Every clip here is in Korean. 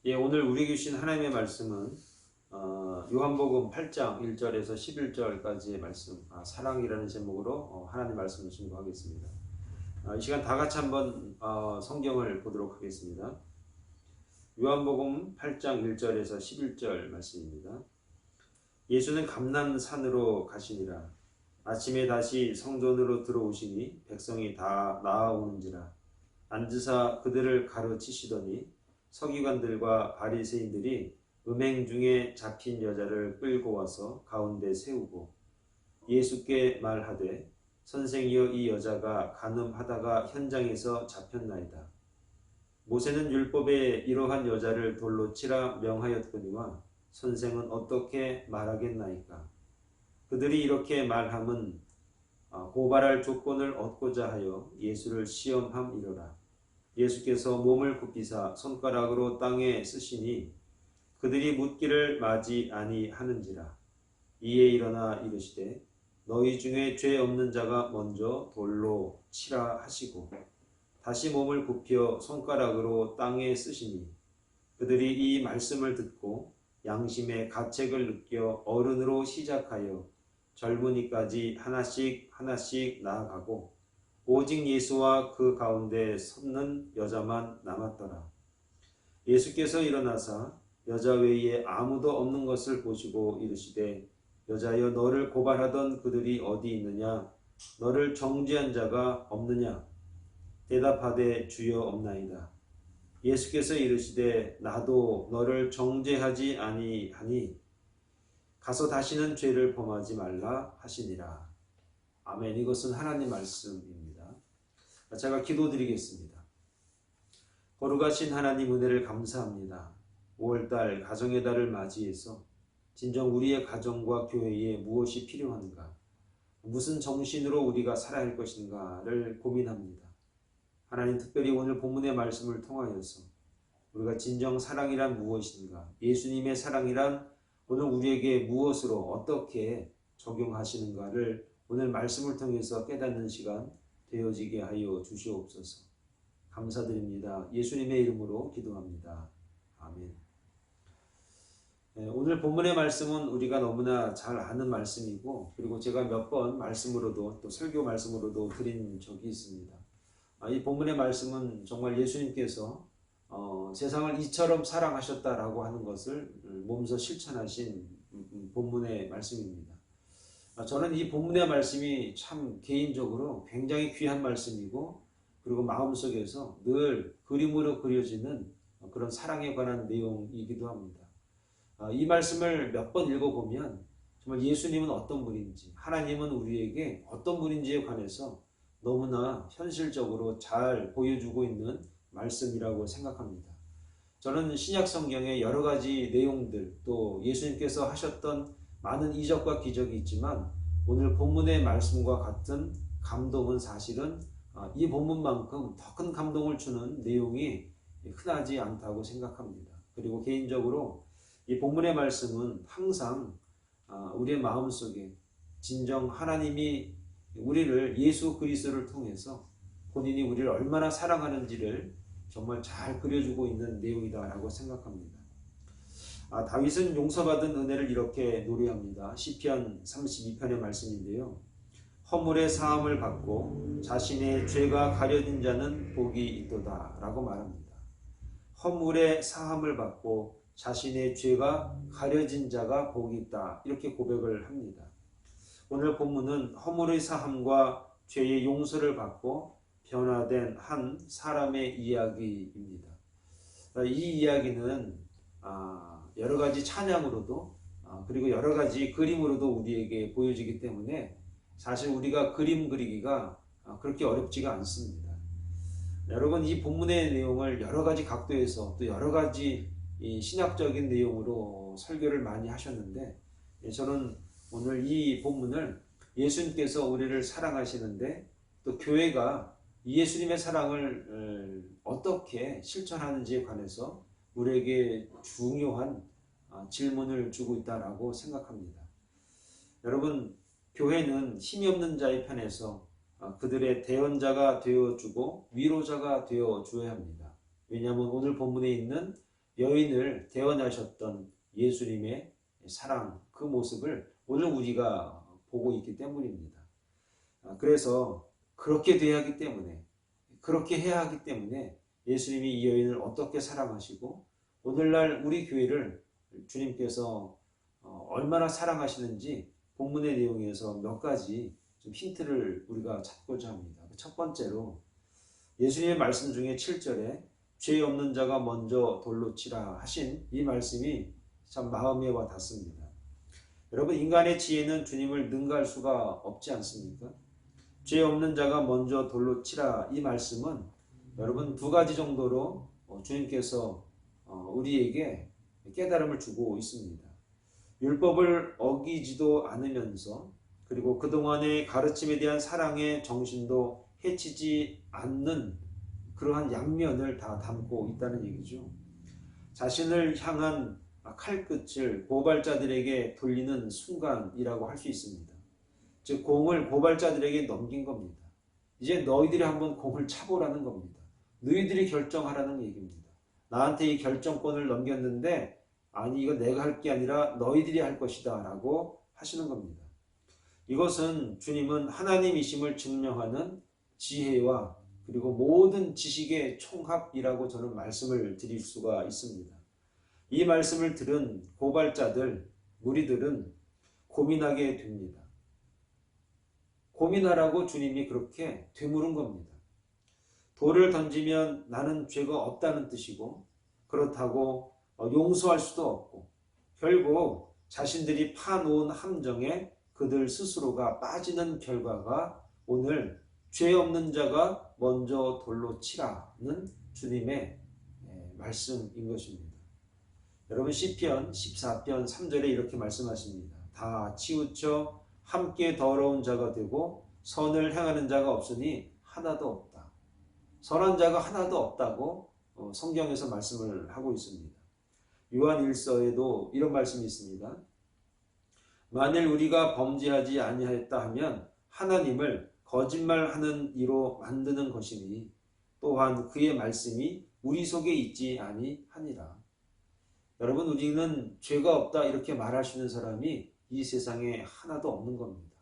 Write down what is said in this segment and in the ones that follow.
예, 오늘 우리에게 주신 하나님의 말씀은 요한복음 8장 1절에서 11절까지의 말씀, 사랑이라는 제목으로 하나님의 말씀을 증거하겠습니다. 이 시간 다 같이 한번 성경을 보도록 하겠습니다. 요한복음 8장 1절에서 11절 말씀입니다. 예수는 감람산으로 가시니라. 아침에 다시 성전으로 들어오시니 백성이 다 나아오는지라. 앉으사 그들을 가르치시더니 서기관들과 바리새인들이 음행 중에 잡힌 여자를 끌고 와서 가운데 세우고 예수께 말하되 선생이여 이 여자가 간음하다가 현장에서 잡혔나이다. 모세는 율법에 이러한 여자를 돌로 치라 명하였거니와 선생은 어떻게 말하겠나이까. 그들이 이렇게 말함은 고발할 조건을 얻고자 하여 예수를 시험함이로라. 예수께서 몸을 굽히사 손가락으로 땅에 쓰시니 그들이 묻기를 마지 아니하는지라. 이에 일어나 이르시되 너희 중에 죄 없는 자가 먼저 돌로 치라 하시고 다시 몸을 굽혀 손가락으로 땅에 쓰시니 그들이 이 말씀을 듣고 양심의 가책을 느껴 어른으로 시작하여 젊은이까지 하나씩 나아가고 오직 예수와 그 가운데 섰는 여자만 남았더라. 예수께서 일어나사 여자 외에 아무도 없는 것을 보시고 이르시되 여자여 너를 고발하던 그들이 어디 있느냐? 너를 정죄한 자가 없느냐? 대답하되 주여 없나이다. 예수께서 이르시되 나도 너를 정죄하지 아니하니 가서 다시는 죄를 범하지 말라 하시니라. 아멘. 이것은 하나님 말씀입니다. 제가 기도드리겠습니다. 거룩하신 하나님 은혜를 감사합니다. 5월달 가정의 달을 맞이해서 진정 우리의 가정과 교회에 무엇이 필요한가, 무슨 정신으로 우리가 살아야 할 것인가를 고민합니다. 하나님, 특별히 오늘 본문의 말씀을 통하여서 우리가 진정 사랑이란 무엇인가, 예수님의 사랑이란 오늘 우리에게 무엇으로 어떻게 적용하시는가를 오늘 말씀을 통해서 깨닫는 시간 되어지게 하여 주시옵소서. 감사드립니다. 예수님의 이름으로 기도합니다. 아멘. 오늘 본문의 말씀은 우리가 너무나 잘 아는 말씀이고, 그리고 제가 몇 번 말씀으로도 또 설교 말씀으로도 드린 적이 있습니다. 이 본문의 말씀은 정말 예수님께서 세상을 이처럼 사랑하셨다라고 하는 것을 몸소 실천하신 본문의 말씀입니다. 저는 이 본문의 말씀이 참 개인적으로 굉장히 귀한 말씀이고, 그리고 마음속에서 늘 그림으로 그려지는 그런 사랑에 관한 내용이기도 합니다. 이 말씀을 몇 번 읽어보면 정말 예수님은 어떤 분인지, 하나님은 우리에게 어떤 분인지에 관해서 너무나 현실적으로 잘 보여주고 있는 말씀이라고 생각합니다. 저는 신약 성경의 여러 가지 내용들, 또 예수님께서 하셨던 많은 이적과 기적이 있지만 오늘 본문의 말씀과 같은 감동은 사실은 이 본문만큼 더 큰 감동을 주는 내용이 흔하지 않다고 생각합니다. 그리고 개인적으로 이 본문의 말씀은 항상 우리의 마음속에 진정 하나님이 우리를 예수 그리스도를 통해서 본인이 우리를 얼마나 사랑하는지를 정말 잘 그려주고 있는 내용이다라고 생각합니다. 다윗은 용서받은 은혜를 이렇게 노래합니다. 시편 32편의 말씀인데요. 허물의 사함을 받고 자신의 죄가 가려진 자는 복이 있도다 라고 말합니다. 허물의 사함을 받고 자신의 죄가 가려진 자가 복이 있다, 이렇게 고백을 합니다. 오늘 본문은 허물의 사함과 죄의 용서를 받고 변화된 한 사람의 이야기입니다. 이 이야기는 여러 가지 찬양으로도 그리고 여러 가지 그림으로도 우리에게 보여지기 때문에 사실 우리가 그림 그리기가 그렇게 어렵지가 않습니다. 여러분, 이 본문의 내용을 여러 가지 각도에서 또 여러 가지 이 신학적인 내용으로 설교를 많이 하셨는데, 저는 오늘 이 본문을 예수님께서 우리를 사랑하시는데 또 교회가 예수님의 사랑을 어떻게 실천하는지에 관해서 우리에게 중요한 질문을 주고 있다라고 생각합니다. 여러분, 교회는 힘이 없는 자의 편에서 그들의 대언자가 되어주고 위로자가 되어줘야 합니다. 왜냐하면 오늘 본문에 있는 여인을 대언하셨던 예수님의 사랑, 그 모습을 오늘 우리가 보고 있기 때문입니다. 그래서 그렇게 돼야 하기 때문에, 그렇게 해야 하기 때문에 예수님이 이 여인을 어떻게 사랑하시고 오늘날 우리 교회를 주님께서 얼마나 사랑하시는지 본문의 내용에서 몇 가지 좀 힌트를 우리가 찾고자 합니다. 첫 번째로 예수님의 말씀 중에 7절에 죄 없는 자가 먼저 돌로 치라 하신 이 말씀이 참 마음에 와 닿습니다. 여러분, 인간의 지혜는 주님을 능가할 수가 없지 않습니까? 죄 없는 자가 먼저 돌로 치라, 이 말씀은 여러분 두 가지 정도로 주님께서 우리에게 깨달음을 주고 있습니다. 율법을 어기지도 않으면서 그리고 그동안의 가르침에 대한 사랑의 정신도 해치지 않는 그러한 양면을 다 담고 있다는 얘기죠. 자신을 향한 칼끝을 고발자들에게 돌리는 순간이라고 할 수 있습니다. 즉 공을 고발자들에게 넘긴 겁니다. 이제 너희들이 한번 공을 차보라는 겁니다. 너희들이 결정하라는 얘기입니다. 나한테 이 결정권을 넘겼는데 아니 이거 내가 할 게 아니라 너희들이 할 것이다 라고 하시는 겁니다. 이것은 주님은 하나님이심을 증명하는 지혜와 그리고 모든 지식의 총합이라고 저는 말씀을 드릴 수가 있습니다. 이 말씀을 들은 고발자들, 무리들은 고민하게 됩니다. 고민하라고 주님이 그렇게 되물은 겁니다. 돌을 던지면 나는 죄가 없다는 뜻이고 그렇다고 용서할 수도 없고 결국 자신들이 파놓은 함정에 그들 스스로가 빠지는 결과가 오늘 죄 없는 자가 먼저 돌로 치라는 주님의 말씀인 것입니다. 여러분 시편 14편 3절에 이렇게 말씀하십니다. 다 치우쳐 함께 더러운 자가 되고 선을 행하는 자가 없으니 하나도 없다. 선한 자가 하나도 없다고 성경에서 말씀을 하고 있습니다. 요한 1서에도 이런 말씀이 있습니다. 만일 우리가 범죄하지 아니하였다 하면 하나님을 거짓말하는 이로 만드는 것이니 또한 그의 말씀이 우리 속에 있지 아니하니라. 여러분 우리는 죄가 없다 이렇게 말할 수 있는 사람이 이 세상에 하나도 없는 겁니다.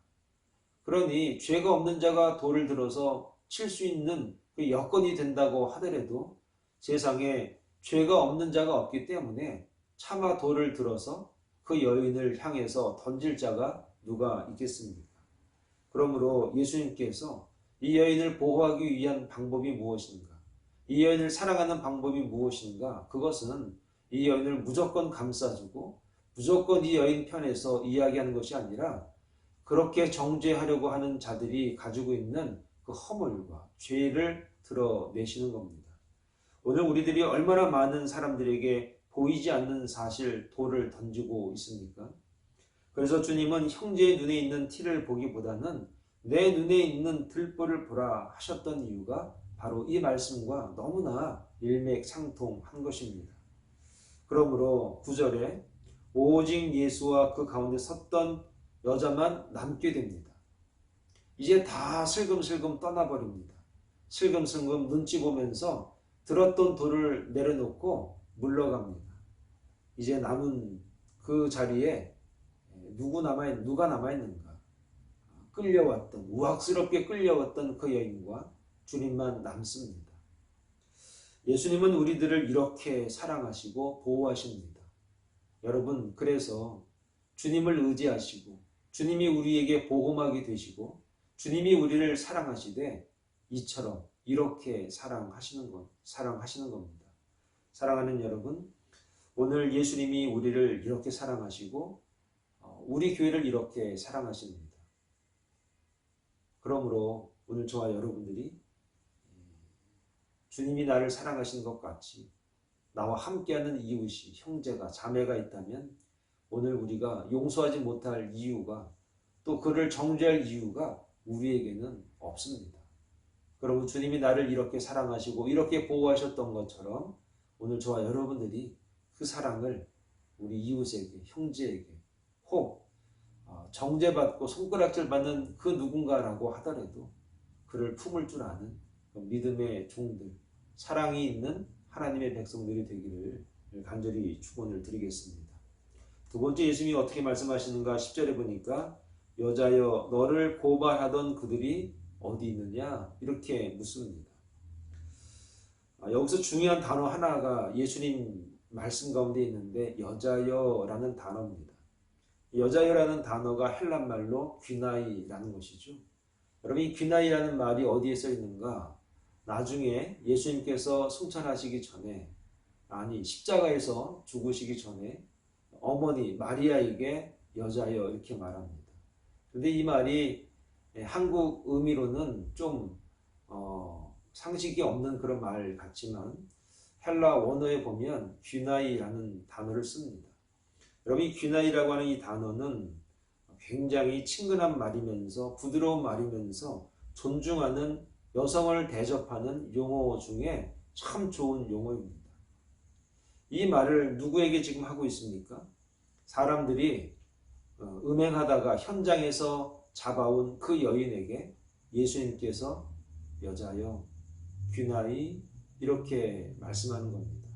그러니 죄가 없는 자가 돌을 들어서 칠 수 있는 그 여건이 된다고 하더라도 세상에 죄가 없는 자가 없기 때문에 차마 돌을 들어서 그 여인을 향해서 던질 자가 누가 있겠습니까? 그러므로 예수님께서 이 여인을 보호하기 위한 방법이 무엇인가? 이 여인을 사랑하는 방법이 무엇인가? 그것은 이 여인을 무조건 감싸주고 무조건 이 여인 편에서 이야기하는 것이 아니라 그렇게 정죄하려고 하는 자들이 가지고 있는 그 허물과 죄를 드러내시는 겁니다. 오늘 우리들이 얼마나 많은 사람들에게 보이지 않는 사실 돌을 던지고 있습니까? 그래서 주님은 형제의 눈에 있는 티를 보기보다는 내 눈에 있는 들보를 보라 하셨던 이유가 바로 이 말씀과 너무나 일맥상통한 것입니다. 그러므로 9절에 오직 예수와 그 가운데 섰던 여자만 남게 됩니다. 이제 다 슬금슬금 떠나버립니다. 슬금슬금 눈치 보면서 들었던 돌을 내려놓고 물러갑니다. 이제 남은 그 자리에 누가 남아있는가? 끌려왔던, 우악스럽게 끌려왔던 그 여인과 주님만 남습니다. 예수님은 우리들을 이렇게 사랑하시고 보호하십니다. 여러분, 그래서 주님을 의지하시고 주님이 우리에게 보호막이 되시고 주님이 우리를 사랑하시되 이처럼 이렇게 사랑하시는 겁니다. 사랑하는 여러분, 오늘 예수님이 우리를 이렇게 사랑하시고 우리 교회를 이렇게 사랑하십니다. 그러므로 오늘 저와 여러분들이 주님이 나를 사랑하시는 것 같이 나와 함께하는 이웃이, 형제가, 자매가 있다면 오늘 우리가 용서하지 못할 이유가, 또 그를 정죄할 이유가 우리에게는 없습니다. 그러면 주님이 나를 이렇게 사랑하시고 이렇게 보호하셨던 것처럼 오늘 저와 여러분들이 그 사랑을 우리 이웃에게, 형제에게, 혹 정죄받고 손가락질 받는 그 누군가라고 하더라도 그를 품을 줄 아는 믿음의 종들, 사랑이 있는 하나님의 백성들이 되기를 간절히 축원을 드리겠습니다. 두 번째, 예수님이 어떻게 말씀하시는가 10절에 보니까 여자여 너를 고발하던 그들이 어디 있느냐 이렇게 묻습니다. 여기서 중요한 단어 하나가 예수님 말씀 가운데 있는데 여자여라는 단어입니다. 여자여라는 단어가 헬란말로 귀나이라는 것이죠. 여러분, 이 귀나이라는 말이 어디에 써 있는가? 나중에 예수님께서 승천하시기 전에, 아니 십자가에서 죽으시기 전에 어머니 마리아에게 여자여 이렇게 말합니다. 그런데 이 말이 한국 의미로는 좀 상식이 없는 그런 말 같지만 헬라 원어에 보면 귀나이라는 단어를 씁니다. 여러분, 이 귀나이라고 하는 이 단어는 굉장히 친근한 말이면서 부드러운 말이면서 존중하는 여성을 대접하는 용어 중에 참 좋은 용어입니다. 이 말을 누구에게 지금 하고 있습니까? 사람들이 음행하다가 현장에서 잡아온 그 여인에게 예수님께서 여자여, 귀나이 이렇게 말씀하는 겁니다.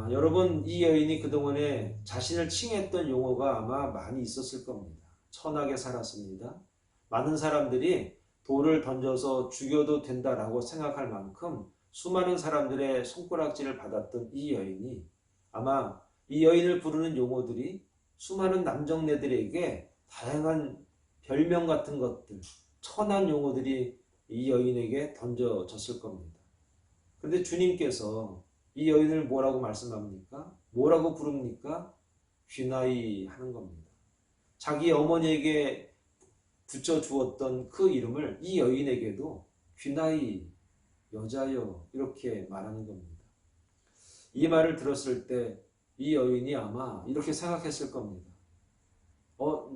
여러분, 이 여인이 그동안에 자신을 칭했던 용어가 아마 많이 있었을 겁니다. 천하게 살았습니다. 많은 사람들이 돌을 던져서 죽여도 된다라고 생각할 만큼 수많은 사람들의 손가락질을 받았던 이 여인이, 아마 이 여인을 부르는 용어들이 수많은 남정네들에게 다양한 별명 같은 것들, 천한 용어들이 이 여인에게 던져졌을 겁니다. 그런데 주님께서 이 여인을 뭐라고 말씀합니까? 뭐라고 부릅니까? 귀나이 하는 겁니다. 자기 어머니에게 붙여주었던 그 이름을 이 여인에게도 귀나이, 여자여 이렇게 말하는 겁니다. 이 말을 들었을 때 이 여인이 아마 이렇게 생각했을 겁니다.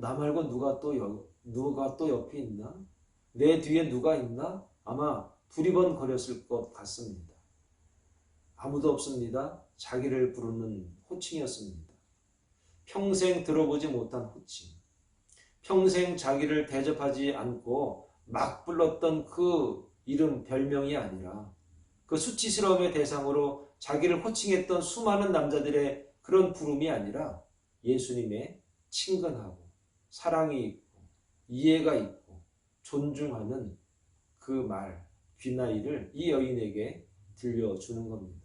나 말고 누가 또 옆에 있나? 내 뒤에 누가 있나? 아마 두리번거렸을 것 같습니다. 아무도 없습니다. 자기를 부르는 호칭이었습니다. 평생 들어보지 못한 호칭. 평생 자기를 대접하지 않고 막 불렀던 그 이름, 별명이 아니라 그 수치스러움의 대상으로 자기를 호칭했던 수많은 남자들의 그런 부름이 아니라 예수님의 친근하고 사랑이 있고 이해가 있고 존중하는 그 말, 귀나이를 이 여인에게 들려주는 겁니다.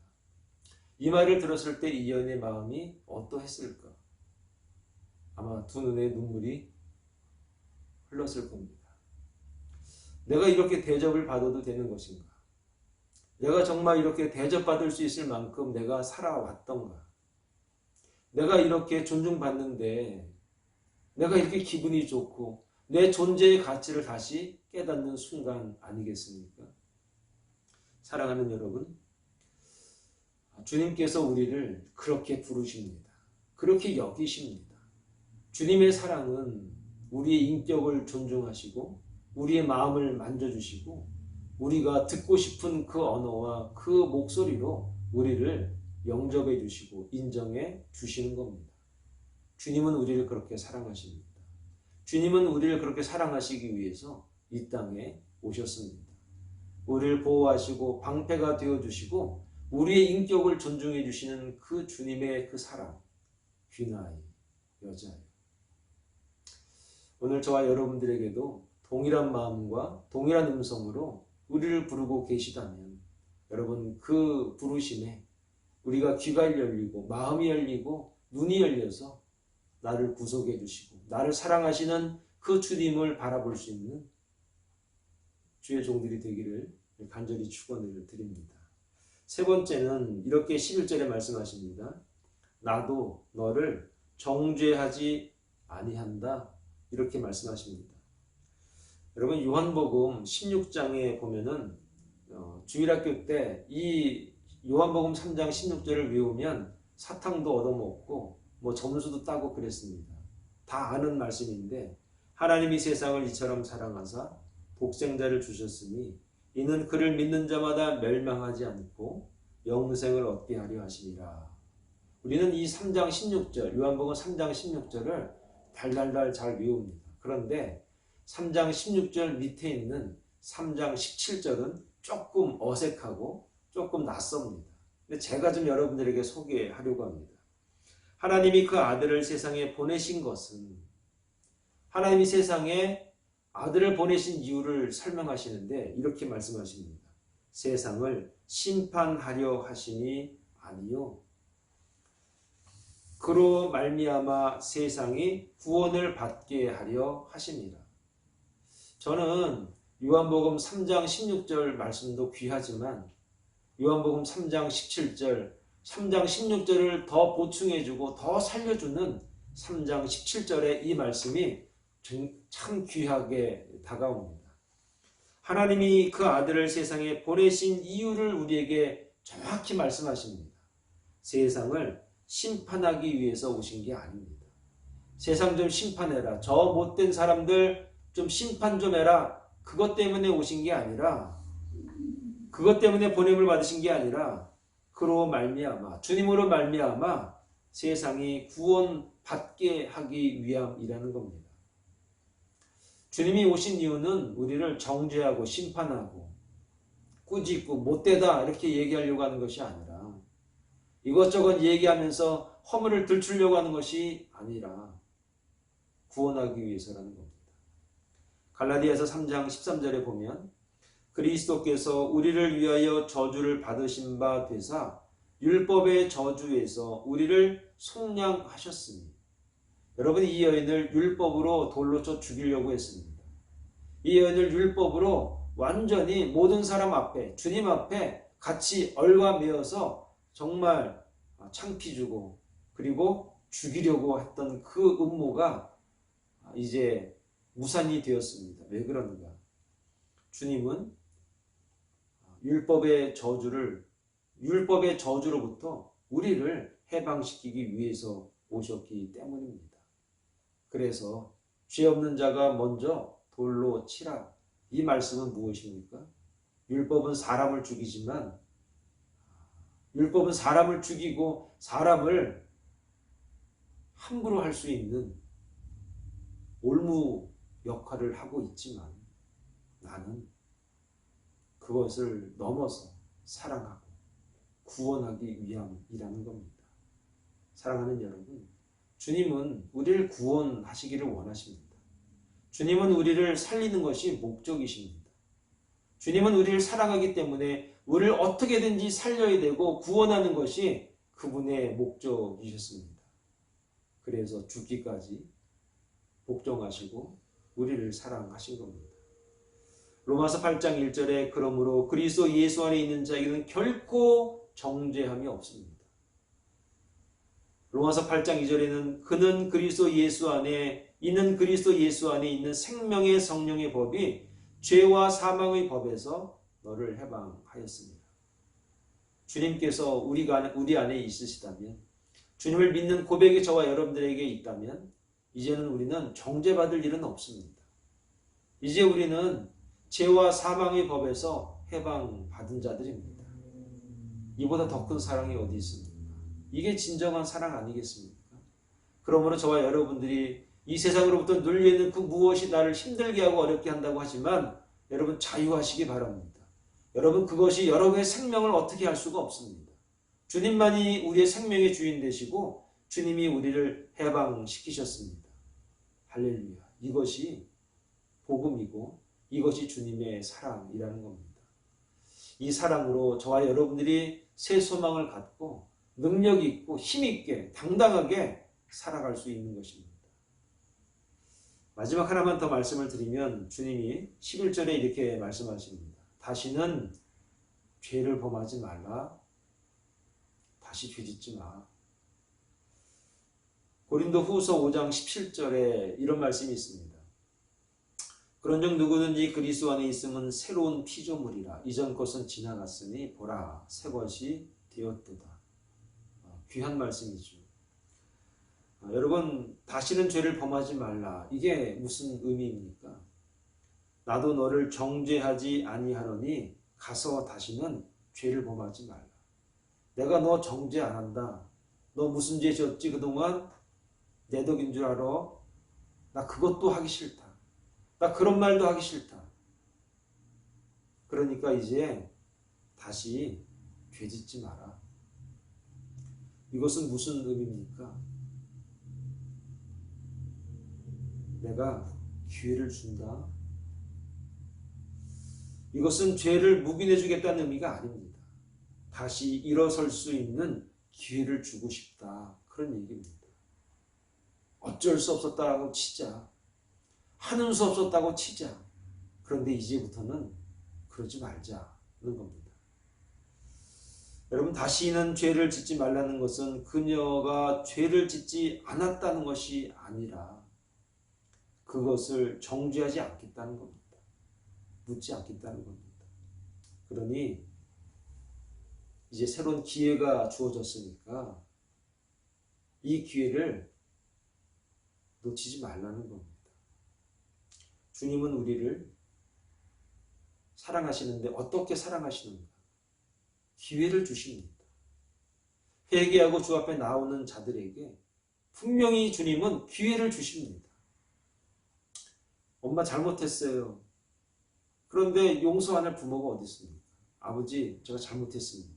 이 말을 들었을 때 이 여인의 마음이 어떠했을까? 아마 두 눈에 눈물이 흘렀을 겁니다. 내가 이렇게 대접을 받아도 되는 것인가? 내가 정말 이렇게 대접받을 수 있을 만큼 내가 살아왔던가? 내가 이렇게 존중받는데 내가 이렇게 기분이 좋고 내 존재의 가치를 다시 깨닫는 순간 아니겠습니까? 사랑하는 여러분, 주님께서 우리를 그렇게 부르십니다. 그렇게 여기십니다. 주님의 사랑은 우리의 인격을 존중하시고 우리의 마음을 만져주시고 우리가 듣고 싶은 그 언어와 그 목소리로 우리를 영접해 주시고 인정해 주시는 겁니다. 주님은 우리를 그렇게 사랑하십니다. 주님은 우리를 그렇게 사랑하시기 위해서 이 땅에 오셨습니다. 우리를 보호하시고 방패가 되어주시고 우리의 인격을 존중해 주시는 그 주님의 그 사랑, 귀나이, 여자예요. 오늘 저와 여러분들에게도 동일한 마음과 동일한 음성으로 우리를 부르고 계시다면 여러분, 그 부르심에 우리가 귀가 열리고 마음이 열리고 눈이 열려서 나를 구속해 주시고 나를 사랑하시는 그 주님을 바라볼 수 있는 주의 종들이 되기를 간절히 축원을 드립니다. 세 번째는 이렇게 11절에 말씀하십니다. 나도 너를 정죄하지 아니한다. 이렇게 말씀하십니다. 여러분, 요한복음 16장에 보면은 주일학교 때 이 요한복음 3장 16절을 외우면 사탕도 얻어먹고 뭐 점수도 따고 그랬습니다. 다 아는 말씀인데 하나님이 세상을 이처럼 사랑하사 독생자를 주셨으니 이는 그를 믿는 자마다 멸망하지 않고 영생을 얻게 하려 하심이라. 우리는 이 3장 16절 요한복음 3장 16절을 달달달 잘 외웁니다. 그런데 3장 16절 밑에 있는 3장 17절은 조금 어색하고 조금 낯섭니다. 근데 제가 좀 여러분들에게 소개하려고 합니다. 하나님이 그 아들을 세상에 보내신 것은 하나님이 세상에 아들을 보내신 이유를 설명하시는데 이렇게 말씀하십니다. 세상을 심판하려 하시니 아니요. 그로 말미암아 세상이 구원을 받게 하려 하십니다. 저는 요한복음 3장 16절 말씀도 귀하지만 요한복음 3장 17절, 3장 16절을 더 보충해주고 더 살려주는 3장 17절의 이 말씀이 참 귀하게 다가옵니다. 하나님이 그 아들을 세상에 보내신 이유를 우리에게 정확히 말씀하십니다. 세상을 심판하기 위해서 오신 게 아닙니다. 세상 좀 심판해라. 저 못된 사람들 좀 심판 좀 해라. 그것 때문에 오신 게 아니라 그것 때문에 보냄을 받으신 게 아니라 그로 말미암아 주님으로 말미암아 세상이 구원받게 하기 위함이라는 겁니다. 주님이 오신 이유는 우리를 정죄하고 심판하고 꾸짖고 못되다 이렇게 얘기하려고 하는 것이 아니라 이것저것 얘기하면서 허물을 들추려고 하는 것이 아니라 구원하기 위해서라는 겁니다. 갈라디아서 3장 13절에 보면 그리스도께서 우리를 위하여 저주를 받으신 바 되사 율법의 저주에서 우리를 속량하셨으니 여러분 이 여인을 율법으로 돌로 쳐 죽이려고 했습니다. 이 여인을 율법으로 완전히 모든 사람 앞에 주님 앞에 같이 얽어매어서 정말 창피 주고 그리고 죽이려고 했던 그 음모가 이제 무산이 되었습니다. 왜 그런가? 주님은 율법의 저주로부터 우리를 해방시키기 위해서 오셨기 때문입니다. 그래서 죄 없는 자가 먼저 돌로 치라. 이 말씀은 무엇입니까? 율법은 사람을 죽이지만 율법은 사람을 죽이고 사람을 함부로 할 수 있는 올무 역할을 하고 있지만 나는 그것을 넘어서 사랑하고 구원하기 위함이라는 겁니다. 사랑하는 여러분, 주님은 우리를 구원하시기를 원하십니다. 주님은 우리를 살리는 것이 목적이십니다. 주님은 우리를 사랑하기 때문에 우리를 어떻게든지 살려야 되고 구원하는 것이 그분의 목적이셨습니다. 그래서 죽기까지 복종하시고 우리를 사랑하신 겁니다. 로마서 8장 1절에 그러므로 그리스도 예수 안에 있는 자에게는 결코 정죄함이 없습니다. 로마서 8장 2절에는 그는 그리스도 예수 안에 있는 생명의 성령의 법이 죄와 사망의 법에서 너를 해방하였습니다. 주님께서 우리 안에 있으시다면 주님을 믿는 고백이 저와 여러분들에게 있다면 이제는 우리는 정죄받을 일은 없습니다. 이제 우리는 죄와 사망의 법에서 해방받은 자들입니다. 이보다 더 큰 사랑이 어디 있습니까? 이게 진정한 사랑 아니겠습니까? 그러므로 저와 여러분들이 이 세상으로부터 눌려있는 그 무엇이 나를 힘들게 하고 어렵게 한다고 하지만 여러분 자유하시기 바랍니다. 여러분 그것이 여러분의 생명을 어떻게 할 수가 없습니다. 주님만이 우리의 생명의 주인 되시고 주님이 우리를 해방시키셨습니다. 할렐루야. 이것이 복음이고 이것이 주님의 사랑이라는 겁니다. 이 사랑으로 저와 여러분들이 새 소망을 갖고 능력 있고 힘 있게 당당하게 살아갈 수 있는 것입니다. 마지막 하나만 더 말씀을 드리면 주님이 11절에 이렇게 말씀하십니다. 다시는 죄를 범하지 말라. 다시 죄짓지 마. 고린도 후서 5장 17절에 이런 말씀이 있습니다. 그런즉 누구든지 그리스도 안에 있으면 새로운 피조물이라. 이전 것은 지나갔으니 보라 새 것이 되었도다. 귀한 말씀이죠. 여러분, 다시는 죄를 범하지 말라. 이게 무슨 의미입니까? 나도 너를 정죄하지 아니하노니 가서 다시는 죄를 범하지 말라. 내가 너 정죄 안 한다. 너 무슨 죄 지었지 그동안? 내 덕인 줄 알아? 나 그것도 하기 싫다. 나 그런 말도 하기 싫다. 그러니까 이제 다시 죄 짓지 마라. 이것은 무슨 의미입니까? 내가 기회를 준다. 이것은 죄를 묵인해 주겠다는 의미가 아닙니다. 다시 일어설 수 있는 기회를 주고 싶다. 그런 얘기입니다. 어쩔 수 없었다고 치자. 하는 수 없었다고 치자. 그런데 이제부터는 그러지 말자는 겁니다. 여러분, 다시는 죄를 짓지 말라는 것은 그녀가 죄를 짓지 않았다는 것이 아니라 그것을 정죄하지 않겠다는 겁니다. 묻지 않겠다는 겁니다. 그러니 이제 새로운 기회가 주어졌으니까 이 기회를 놓치지 말라는 겁니다. 주님은 우리를 사랑하시는데 어떻게 사랑하시는가? 기회를 주십니다. 회개하고 주 앞에 나오는 자들에게 분명히 주님은 기회를 주십니다. 엄마 잘못했어요. 그런데 용서 안 할 부모가 어디 있습니까? 아버지, 제가 잘못했습니다.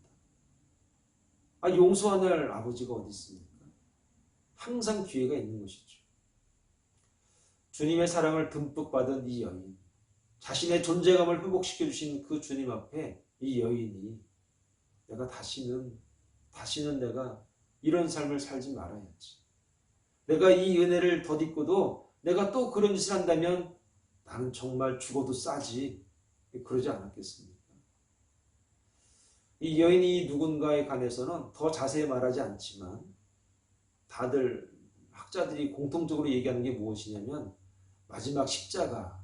용서 안 할 아버지가 어디 있습니까? 항상 기회가 있는 것이죠. 주님의 사랑을 듬뿍 받은 이 여인, 자신의 존재감을 회복시켜 주신 그 주님 앞에 이 여인이 내가 다시는 내가 이런 삶을 살지 말아야지. 내가 이 은혜를 덧입고도 내가 또 그런 짓을 한다면 나는 정말 죽어도 싸지. 그러지 않았겠습니까? 이 여인이 누군가에 관해서는 더 자세히 말하지 않지만 다들 학자들이 공통적으로 얘기하는 게 무엇이냐면 마지막 십자가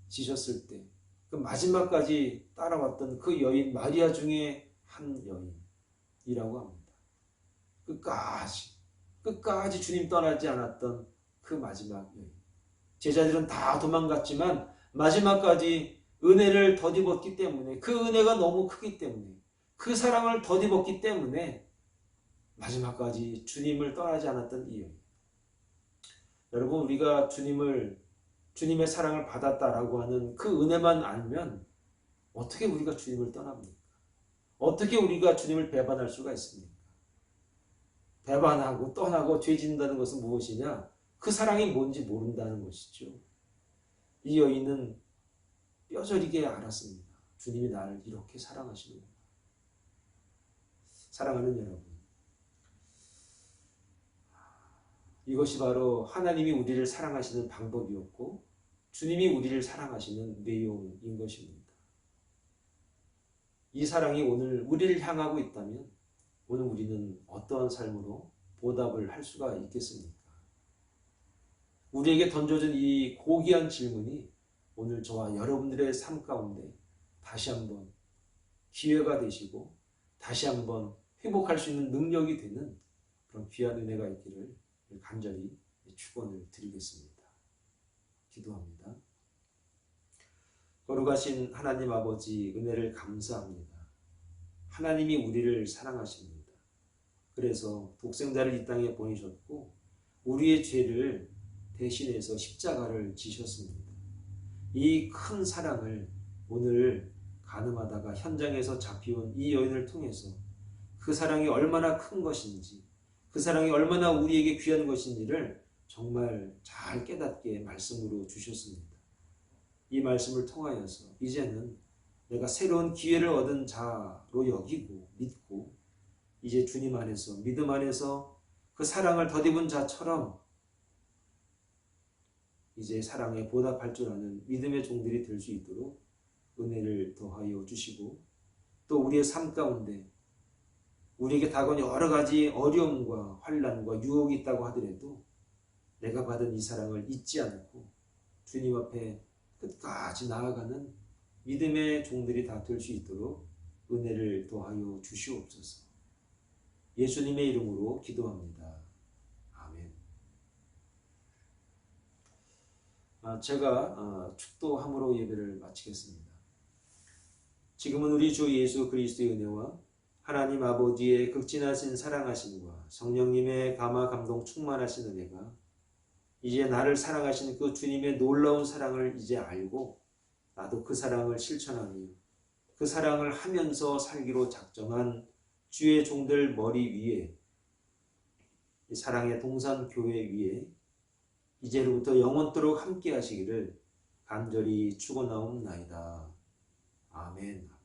지셨을 때 그 마지막까지 따라왔던 그 여인 마리아 중에 한 여인이라고 합니다. 끝까지 주님 떠나지 않았던 그 마지막 여인. 제자들은 다 도망갔지만 마지막까지 은혜를 덧입었기 때문에, 그 은혜가 너무 크기 때문에, 그 사랑을 덧입었기 때문에 마지막까지 주님을 떠나지 않았던 이 여인. 여러분, 우리가 주님의 사랑을 받았다라고 하는 그 은혜만 알면 어떻게 우리가 주님을 떠납니까? 어떻게 우리가 주님을 배반할 수가 있습니까? 배반하고 떠나고 죄 짓는다는 것은 무엇이냐? 그 사랑이 뭔지 모른다는 것이죠. 이 여인은 뼈저리게 알았습니다. 주님이 나를 이렇게 사랑하시는구나. 사랑하는 여러분, 이것이 바로 하나님이 우리를 사랑하시는 방법이었고 주님이 우리를 사랑하시는 내용인 것입니다. 이 사랑이 오늘 우리를 향하고 있다면 오늘 우리는 어떠한 삶으로 보답을 할 수가 있겠습니까? 우리에게 던져진 이 고귀한 질문이 오늘 저와 여러분들의 삶 가운데 다시 한번 기회가 되시고 다시 한번 회복할 수 있는 능력이 되는 그런 귀한 은혜가 있기를 간절히 축원을 드리겠습니다. 기도합니다. 거룩하신 하나님 아버지, 은혜를 감사합니다. 하나님이 우리를 사랑하십니다. 그래서 독생자를 이 땅에 보내셨고 우리의 죄를 대신해서 십자가를 지셨습니다. 이 큰 사랑을 오늘 가늠하다가 현장에서 잡혀온 이 여인을 통해서 그 사랑이 얼마나 큰 것인지, 그 사랑이 얼마나 우리에게 귀한 것인지를 정말 잘 깨닫게 말씀으로 주셨습니다. 이 말씀을 통하여서 이제는 내가 새로운 기회를 얻은 자로 여기고 믿고 이제 주님 안에서, 믿음 안에서 그 사랑을 덧입은 자처럼 이제 사랑에 보답할 줄 아는 믿음의 종들이 될 수 있도록 은혜를 더하여 주시고, 또 우리의 삶 가운데 우리에게 다가온 여러 가지 어려움과 환난과 유혹이 있다고 하더라도 내가 받은 이 사랑을 잊지 않고 주님 앞에 끝까지 나아가는 믿음의 종들이 다 될 수 있도록 은혜를 더하여 주시옵소서. 예수님의 이름으로 기도합니다. 아멘. 제가 축도함으로 예배를 마치겠습니다. 지금은 우리 주 예수 그리스도의 은혜와 하나님 아버지의 극진하신 사랑하심과 성령님의 감화 감동 충만하신 은혜가 이제 나를 사랑하시는 그 주님의 놀라운 사랑을 이제 알고 나도 그 사랑을 실천하며 그 사랑을 하면서 살기로 작정한 주의 종들 머리 위에 이 사랑의 동산교회 위에 이제로부터 영원토록 함께 하시기를 간절히 축원하옵나이다. 아멘.